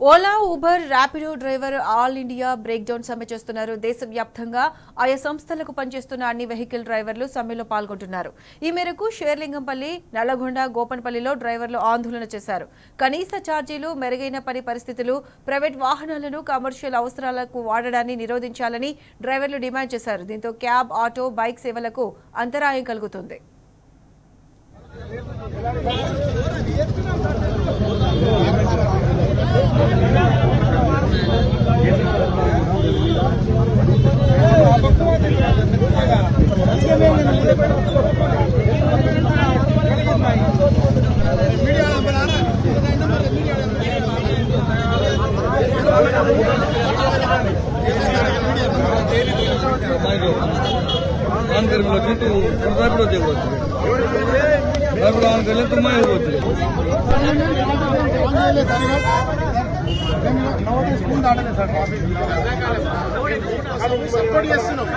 Ola, Uber, Rapido driver all India break down సమ్మె చేస్తున్నారు. దేశవ్యాప్తంగా ఆయా సంస్థలకు పనిచేస్తున్న అన్ని వెహికల్ డ్రైవర్లు సమ్మెలో పాల్గొంటున్నారు. ఈ మేరకు షేర్లింగంపల్లి, నల్లగొండ, గోపన్పల్లిలో డ్రైవర్లు ఆందోళన చేశారు. కనీస ఛార్జీలు, మెరుగైన పని పరిస్థితులు, ప్రైవేట్ వాహనాలను కమర్షియల్ అవసరాలకు వాడడాన్ని నిరోధించాలని డ్రైవర్లు డిమాండ్ చేశారు. దీంతో క్యాబ్, ఆటో, బైక్ సేవలకు అంతరాయం కలుగుతుంది. సపోర్ట్ చేస్తున్నాం.